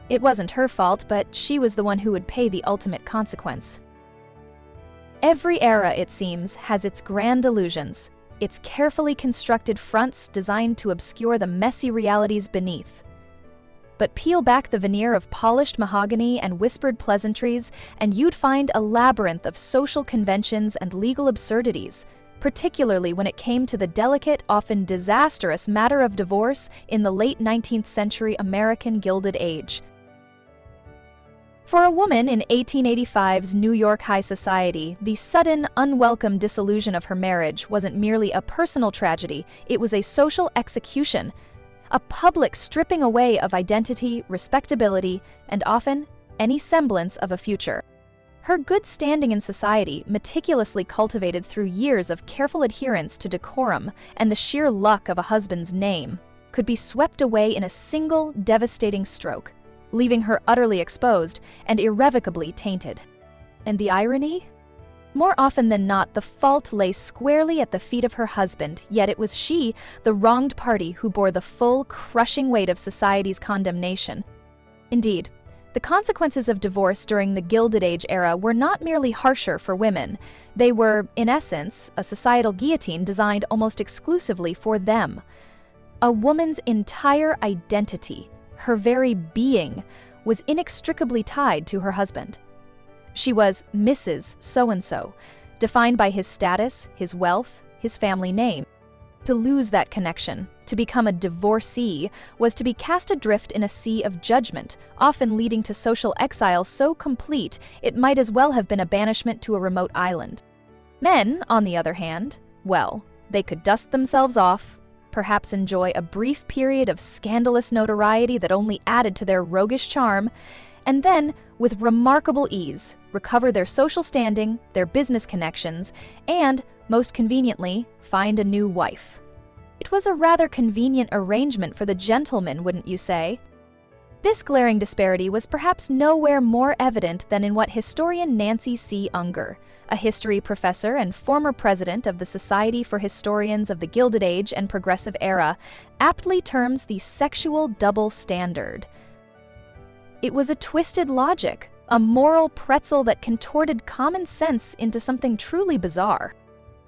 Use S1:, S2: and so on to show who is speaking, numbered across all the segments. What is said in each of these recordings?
S1: It wasn't her fault, but she was the one who would pay the ultimate consequence. Every era, it seems, has its grand illusions, its carefully constructed fronts designed to obscure the messy realities beneath. But peel back the veneer of polished mahogany and whispered pleasantries, and you'd find a labyrinth of social conventions and legal absurdities, particularly when it came to the delicate, often disastrous matter of divorce in the late 19th century American Gilded Age. For a woman in 1885's New York high society, the sudden, unwelcome dissolution of her marriage wasn't merely a personal tragedy, it was a social execution, a public stripping away of identity, respectability, and often any semblance of a future. Her good standing in society, meticulously cultivated through years of careful adherence to decorum and the sheer luck of a husband's name, could be swept away in a single devastating stroke, leaving her utterly exposed and irrevocably tainted. And the irony? More often than not, the fault lay squarely at the feet of her husband, yet it was she, the wronged party, who bore the full, crushing weight of society's condemnation. Indeed, the consequences of divorce during the Gilded Age era were not merely harsher for women. They were, in essence, a societal guillotine designed almost exclusively for them. A woman's entire identity, her very being, was inextricably tied to her husband. She was Mrs. So-and-so, defined by his status, his wealth, his family name. To lose that connection, to become a divorcee, was to be cast adrift in a sea of judgment, often leading to social exile so complete it might as well have been a banishment to a remote island. Men, on the other hand, well, they could dust themselves off, perhaps enjoy a brief period of scandalous notoriety that only added to their roguish charm, and then, with remarkable ease, recover their social standing, their business connections, and, most conveniently, find a new wife. It was a rather convenient arrangement for the gentleman, wouldn't you say? This glaring disparity was perhaps nowhere more evident than in what historian Nancy C. Unger, a history professor and former president of the Society for Historians of the Gilded Age and Progressive Era, aptly terms the sexual double standard. It was a twisted logic, a moral pretzel that contorted common sense into something truly bizarre.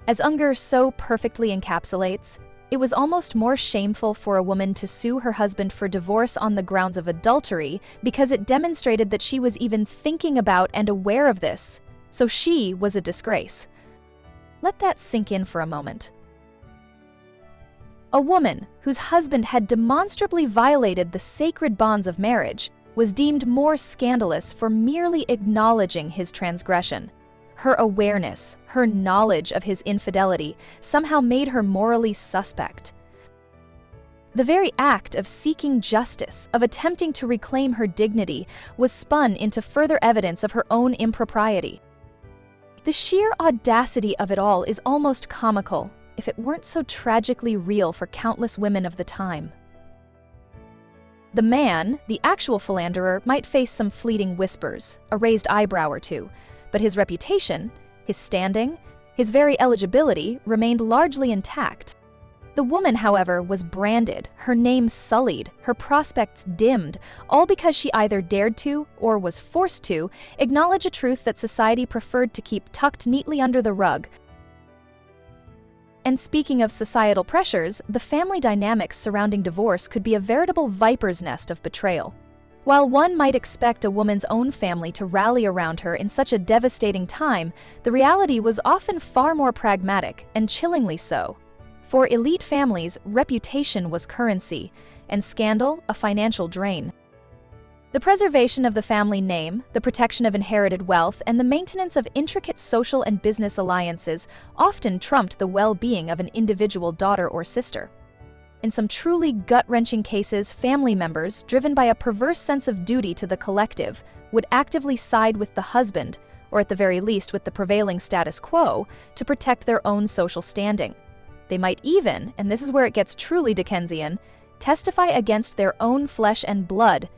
S1: As Unger so perfectly encapsulates, it was almost more shameful for a woman to sue her husband for divorce on the grounds of adultery because it demonstrated that she was even thinking about and aware of this, so she was a disgrace. Let that sink in for a moment. A woman whose husband had demonstrably violated the sacred bonds of marriage was deemed more scandalous for merely acknowledging his transgression. Her awareness, her knowledge of his infidelity, somehow made her morally suspect. The very act of seeking justice, of attempting to reclaim her dignity, was spun into further evidence of her own impropriety. The sheer audacity of it all is almost comical, if it weren't so tragically real for countless women of the time. The man, the actual philanderer, might face some fleeting whispers, a raised eyebrow or two, but his reputation, his standing, his very eligibility remained largely intact. The woman, however, was branded, her name sullied, her prospects dimmed, all because she either dared to, or was forced to, acknowledge a truth that society preferred to keep tucked neatly under the rug. And speaking of societal pressures, the family dynamics surrounding divorce could be a veritable viper's nest of betrayal. While one might expect a woman's own family to rally around her in such a devastating time, the reality was often far more pragmatic, and chillingly so. For elite families, reputation was currency, and scandal a financial drain. The preservation of the family name, the protection of inherited wealth, and the maintenance of intricate social and business alliances often trumped the well-being of an individual daughter or sister. In some truly gut-wrenching cases, family members, driven by a perverse sense of duty to the collective, would actively side with the husband, or at the very least with the prevailing status quo, to protect their own social standing. They might even, and this is where it gets truly Dickensian, testify against their own flesh and blood.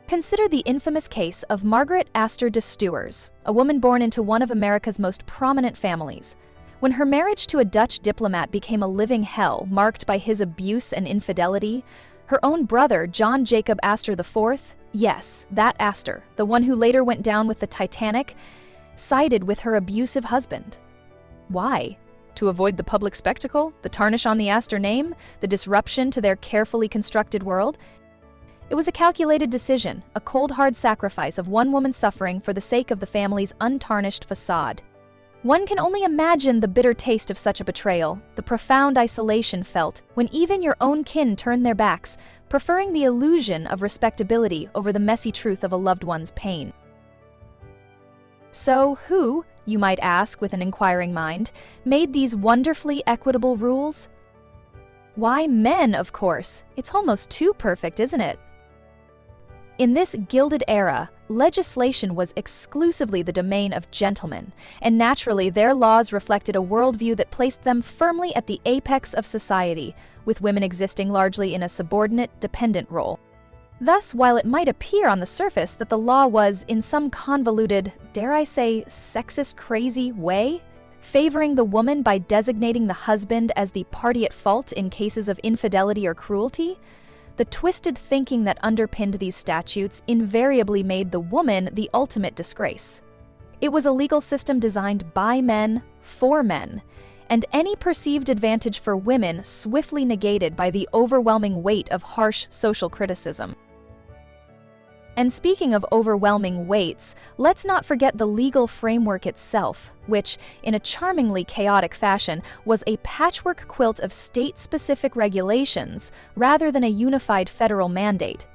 S1: Consider the infamous case of Margaret Astor de Stewers, a woman born into one of America's most prominent families. When her marriage to a Dutch diplomat became a living hell marked by his abuse and infidelity, Her own brother, John Jacob Astor IV, yes, that Astor, the one who later went down with the Titanic, sided with her abusive husband. Why? To avoid the public spectacle, the tarnish on the Astor name, the disruption to their carefully constructed world? It was a calculated decision, a cold hard sacrifice of one woman's suffering for the sake of the family's untarnished facade. One can only imagine the bitter taste of such a betrayal, the profound isolation felt when even your own kin turn their backs, preferring the illusion of respectability over the messy truth of a loved one's pain. So who, you might ask with an inquiring mind, made these wonderfully equitable rules? Why, men, of course. It's almost too perfect, isn't it? In this Gilded era, legislation was exclusively the domain of gentlemen, and naturally their laws reflected a worldview that placed them firmly at the apex of society, with women existing largely in a subordinate, dependent role. Thus, while it might appear on the surface that the law was, in some convoluted, dare I say, sexist crazy way, favoring the woman by designating the husband as the party at fault in cases of infidelity or cruelty, the twisted thinking that underpinned these statutes invariably made the woman the ultimate disgrace. It was a legal system designed by men, for men, and any perceived advantage for women swiftly negated by the overwhelming weight of harsh social criticism. And speaking of overwhelming weights, let's not forget the legal framework itself, which, in a charmingly chaotic fashion, was a patchwork quilt of state-specific regulations rather than a unified federal mandate.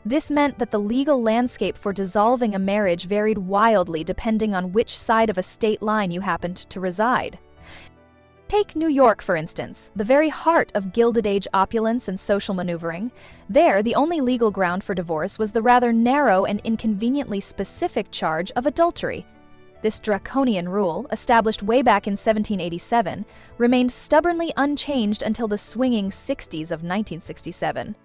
S1: This meant that the legal landscape for dissolving a marriage varied wildly depending on which side of a state line you happened to reside. Take New York, for instance, the very heart of Gilded Age opulence and social maneuvering. There, the only legal ground for divorce was the rather narrow and inconveniently specific charge of adultery. This draconian rule, established way back in 1787, remained stubbornly unchanged until the swinging 60s of 1967.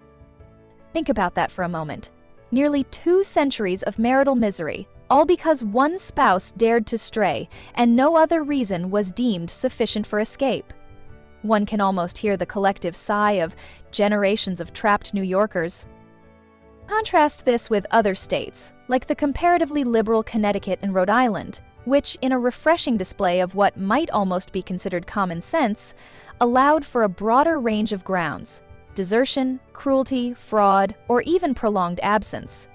S1: Think about that for a moment. Nearly 2 centuries of marital misery, all because one spouse dared to stray, and no other reason was deemed sufficient for escape. One can almost hear the collective sigh of generations of trapped New Yorkers. Contrast this with other states, like the comparatively liberal Connecticut and Rhode Island, which, in a refreshing display of what might almost be considered common sense, allowed for a broader range of grounds: desertion, cruelty, fraud, or even prolonged absence.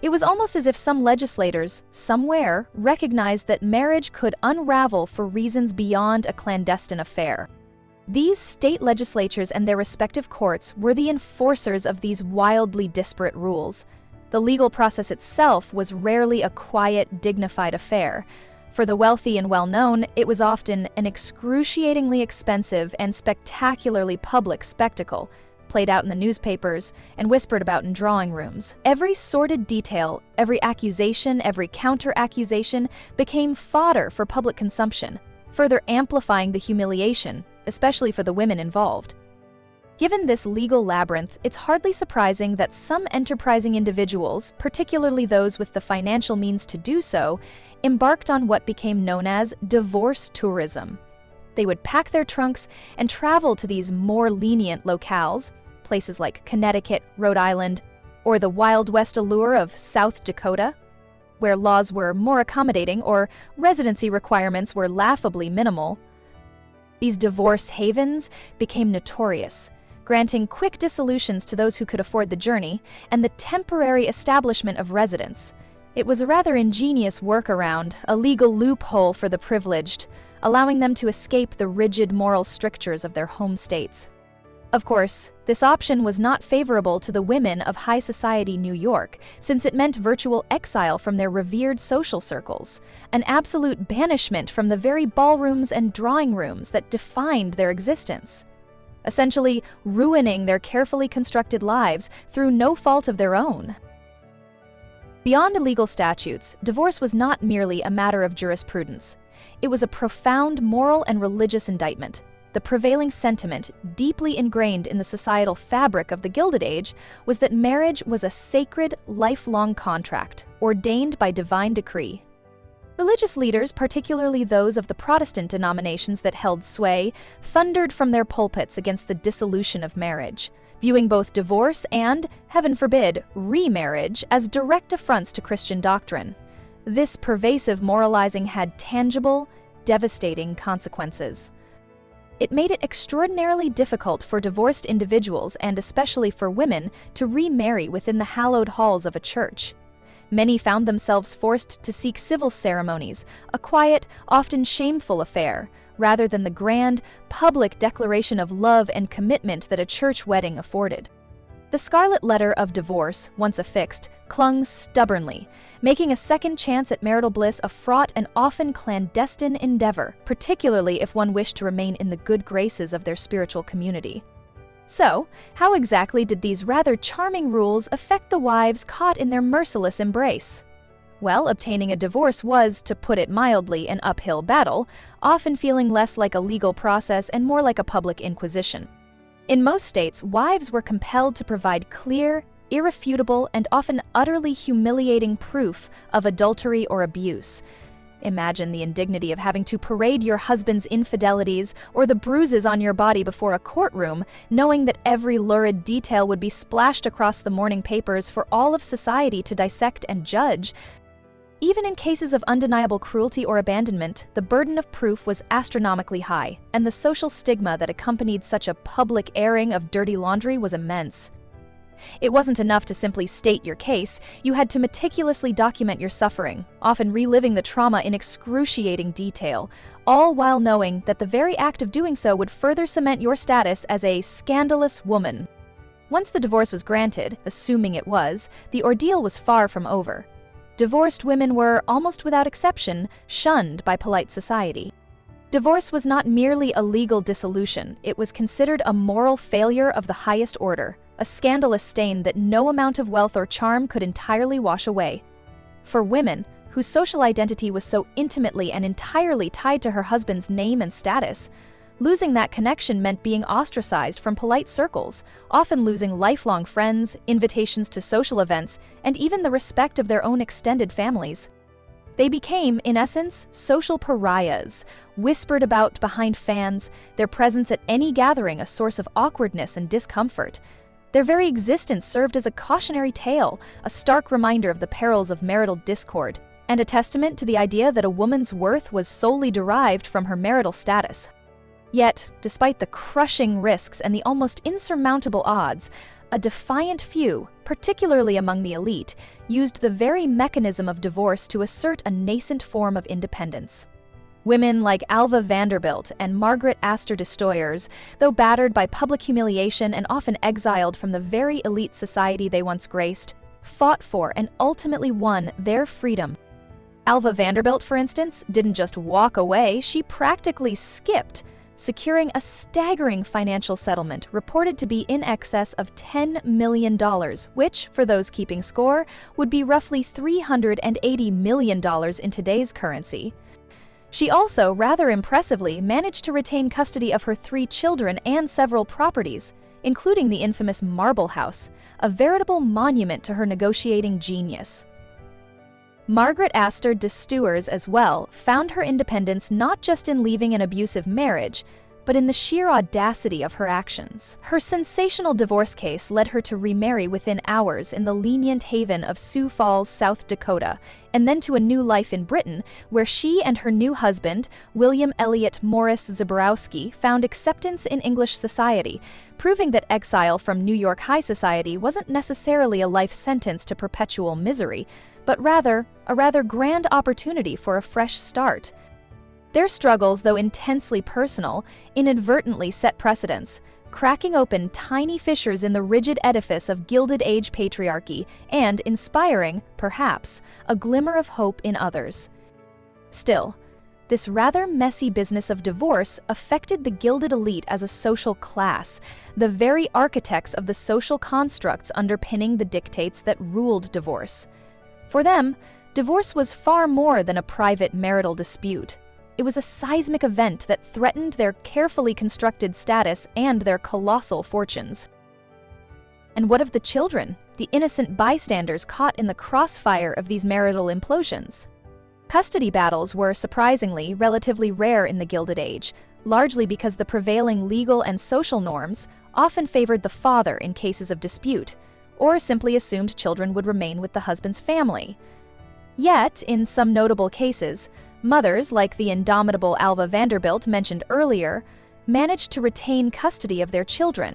S1: It was almost as if some legislators, somewhere, recognized that marriage could unravel for reasons beyond a clandestine affair. These state legislatures and their respective courts were the enforcers of these wildly disparate rules. The legal process itself was rarely a quiet, dignified affair. For the wealthy and well-known, it was often an excruciatingly expensive and spectacularly public spectacle, played out in the newspapers, and whispered about in drawing rooms. Every sordid detail, every accusation, every counter-accusation became fodder for public consumption, further amplifying the humiliation, especially for the women involved. Given this legal labyrinth, it's hardly surprising that some enterprising individuals, particularly those with the financial means to do so, embarked on what became known as divorce tourism. They would pack their trunks and travel to these more lenient locales, places like Connecticut, Rhode Island, or the Wild West allure of South Dakota, where laws were more accommodating or residency requirements were laughably minimal. These divorce havens became notorious, granting quick dissolutions to those who could afford the journey and the temporary establishment of residence. It was a rather ingenious workaround, a legal loophole for the privileged, allowing them to escape the rigid moral strictures of their home states. Of course, this option was not favorable to the women of high society New York, since it meant virtual exile from their revered social circles, an absolute banishment from the very ballrooms and drawing rooms that defined their existence, essentially ruining their carefully constructed lives through no fault of their own. Beyond legal statutes, divorce was not merely a matter of jurisprudence. It was a profound moral and religious indictment. The prevailing sentiment, deeply ingrained in the societal fabric of the Gilded Age, was that marriage was a sacred, lifelong contract, ordained by divine decree. Religious leaders, particularly those of the Protestant denominations that held sway, thundered from their pulpits against the dissolution of marriage, viewing both divorce and, heaven forbid, remarriage as direct affronts to Christian doctrine. This pervasive moralizing had tangible, devastating consequences. It made it extraordinarily difficult for divorced individuals, and especially for women, to remarry within the hallowed halls of a church. Many found themselves forced to seek civil ceremonies, a quiet, often shameful affair, rather than the grand, public declaration of love and commitment that a church wedding afforded. The scarlet letter of divorce, once affixed, clung stubbornly, making a second chance at marital bliss a fraught and often clandestine endeavor, particularly if one wished to remain in the good graces of their spiritual community. So, how exactly did these rather charming rules affect the wives caught in their merciless embrace? Well, obtaining a divorce was, to put it mildly, an uphill battle, often feeling less like a legal process and more like a public inquisition. In most states, wives were compelled to provide clear, irrefutable, and often utterly humiliating proof of adultery or abuse. Imagine the indignity of having to parade your husband's infidelities or the bruises on your body before a courtroom, knowing that every lurid detail would be splashed across the morning papers for all of society to dissect and judge. Even in cases of undeniable cruelty or abandonment, the burden of proof was astronomically high, and the social stigma that accompanied such a public airing of dirty laundry was immense. It wasn't enough to simply state your case, you had to meticulously document your suffering, often reliving the trauma in excruciating detail, all while knowing that the very act of doing so would further cement your status as a scandalous woman. Once the divorce was granted, assuming it was, the ordeal was far from over. Divorced women were, almost without exception, shunned by polite society. Divorce was not merely a legal dissolution, it was considered a moral failure of the highest order, a scandalous stain that no amount of wealth or charm could entirely wash away. For women, whose social identity was so intimately and entirely tied to her husband's name and status, losing that connection meant being ostracized from polite circles, often losing lifelong friends, invitations to social events, and even the respect of their own extended families. They became, in essence, social pariahs, whispered about behind fans, their presence at any gathering a source of awkwardness and discomfort. Their very existence served as a cautionary tale, a stark reminder of the perils of marital discord, and a testament to the idea that a woman's worth was solely derived from her marital status. Yet, despite the crushing risks and the almost insurmountable odds, a defiant few, particularly among the elite, used the very mechanism of divorce to assert a nascent form of independence. Women like Alva Vanderbilt and Margaret Astor Destroyers, though battered by public humiliation and often exiled from the very elite society they once graced, fought for and ultimately won their freedom. Alva Vanderbilt, for instance, didn't just walk away, she practically skipped, securing a staggering financial settlement reported to be in excess of $10 million, which, for those keeping score, would be roughly $380 million in today's currency. She also, rather impressively, managed to retain custody of her 3 children and several properties, including the infamous Marble House, a veritable monument to her negotiating genius. Margaret Astor Destroyers, as well, found her independence not just in leaving an abusive marriage, but in the sheer audacity of her actions. Her sensational divorce case led her to remarry within hours in the lenient haven of Sioux Falls, South Dakota, and then to a new life in Britain, where she and her new husband, William Elliott Morris Zaborowski, found acceptance in English society, proving that exile from New York high society wasn't necessarily a life sentence to perpetual misery, but rather a rather grand opportunity for a fresh start. Their struggles, though intensely personal, inadvertently set precedents, cracking open tiny fissures in the rigid edifice of Gilded Age patriarchy and inspiring, perhaps, a glimmer of hope in others. Still, this rather messy business of divorce affected the gilded elite as a social class, the very architects of the social constructs underpinning the dictates that ruled divorce. For them, divorce was far more than a private marital dispute. It was a seismic event that threatened their carefully constructed status and their colossal fortunes. And what of the children, the innocent bystanders caught in the crossfire of these marital implosions? Custody battles were, surprisingly, relatively rare in the Gilded Age, largely because the prevailing legal and social norms, often favored the father in cases of dispute, or simply assumed children would remain with the husband's family. Yet, in some notable cases, mothers like the indomitable Alva Vanderbilt mentioned earlier managed to retain custody of their children.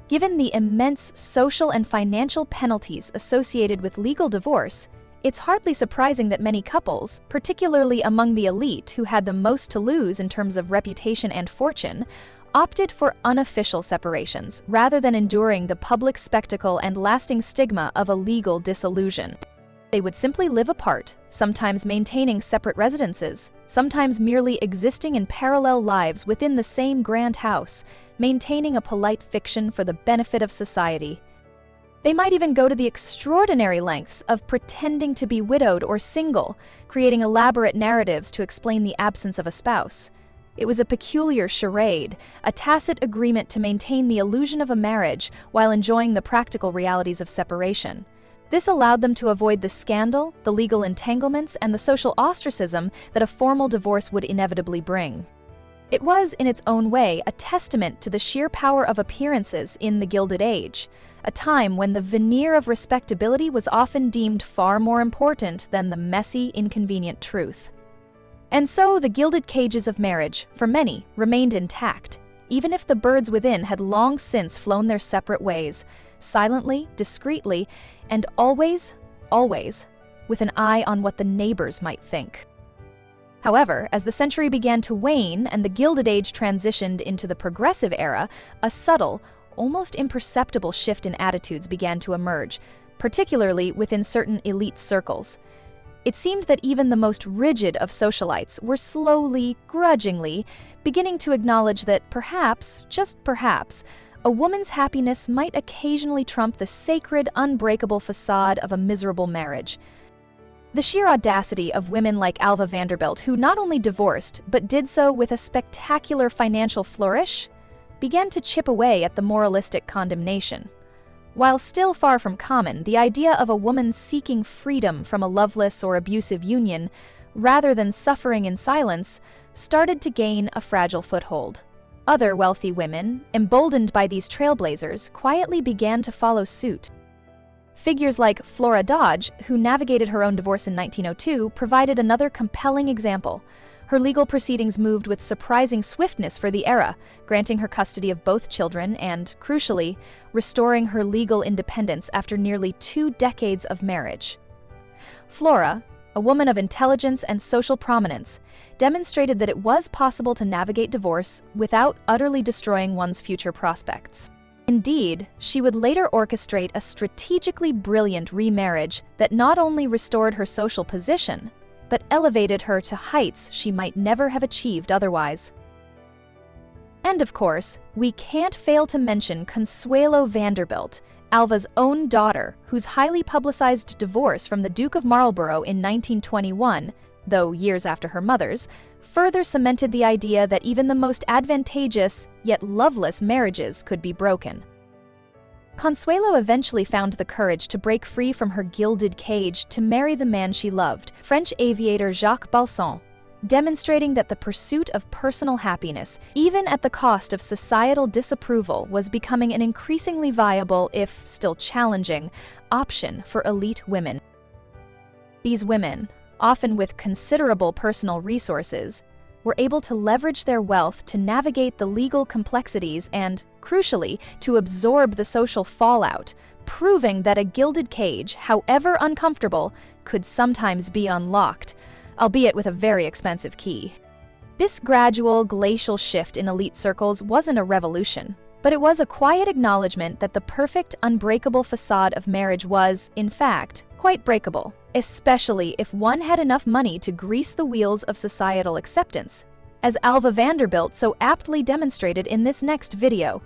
S1: Given the immense social and financial penalties associated with legal divorce, it's hardly surprising that many couples, particularly among the elite who had the most to lose in terms of reputation and fortune, opted for unofficial separations rather than enduring the public spectacle and lasting stigma of a legal dissolution. They would simply live apart, sometimes maintaining separate residences, sometimes merely existing in parallel lives within the same grand house, maintaining a polite fiction for the benefit of society. They might even go to the extraordinary lengths of pretending to be widowed or single, creating elaborate narratives to explain the absence of a spouse. It was a peculiar charade, a tacit agreement to maintain the illusion of a marriage while enjoying the practical realities of separation. This allowed them to avoid the scandal, the legal entanglements, and the social ostracism that a formal divorce would inevitably bring. It was, in its own way, a testament to the sheer power of appearances in the Gilded Age, a time when the veneer of respectability was often deemed far more important than the messy, inconvenient truth. And so the gilded cages of marriage, for many, remained intact, even if the birds within had long since flown their separate ways, silently, discreetly, and always, with an eye on what the neighbors might think. However, as the century began to wane and the Gilded Age transitioned into the Progressive Era, a subtle, almost imperceptible shift in attitudes began to emerge, particularly within certain elite circles. It seemed that even the most rigid of socialites were slowly, grudgingly, beginning to acknowledge that perhaps, just perhaps, a woman's happiness might occasionally trump the sacred, unbreakable facade of a miserable marriage. The sheer audacity of women like Alva Vanderbilt, who not only divorced, but did so with a spectacular financial flourish, began to chip away at the moralistic condemnation. While still far from common, the idea of a woman seeking freedom from a loveless or abusive union, rather than suffering in silence, started to gain a fragile foothold. Other wealthy women, emboldened by these trailblazers, quietly began to follow suit. Figures like Flora Dodge, who navigated her own divorce in 1902, provided another compelling example. Her legal proceedings moved with surprising swiftness for the era, granting her custody of both children and, crucially, restoring her legal independence after nearly 2 decades of marriage. Flora, a woman of intelligence and social prominence, demonstrated that it was possible to navigate divorce without utterly destroying one's future prospects. Indeed, she would later orchestrate a strategically brilliant remarriage that not only restored her social position, but elevated her to heights she might never have achieved otherwise. And of course, we can't fail to mention Consuelo Vanderbilt, Alva's own daughter, whose highly publicized divorce from the Duke of Marlborough in 1921, though years after her mother's, further cemented the idea that even the most advantageous, yet loveless marriages could be broken. Consuelo eventually found the courage to break free from her gilded cage to marry the man she loved, French aviator Jacques Balsan, demonstrating that the pursuit of personal happiness, even at the cost of societal disapproval, was becoming an increasingly viable, if still challenging, option for elite women. These women, often with considerable personal resources, were able to leverage their wealth to navigate the legal complexities and, crucially, to absorb the social fallout, proving that a gilded cage, however uncomfortable, could sometimes be unlocked, albeit with a very expensive key. This gradual, glacial shift in elite circles wasn't a revolution, but it was a quiet acknowledgement that the perfect, unbreakable facade of marriage was, in fact, quite breakable, especially if one had enough money to grease the wheels of societal acceptance, as Alva Vanderbilt so aptly demonstrated in this next video.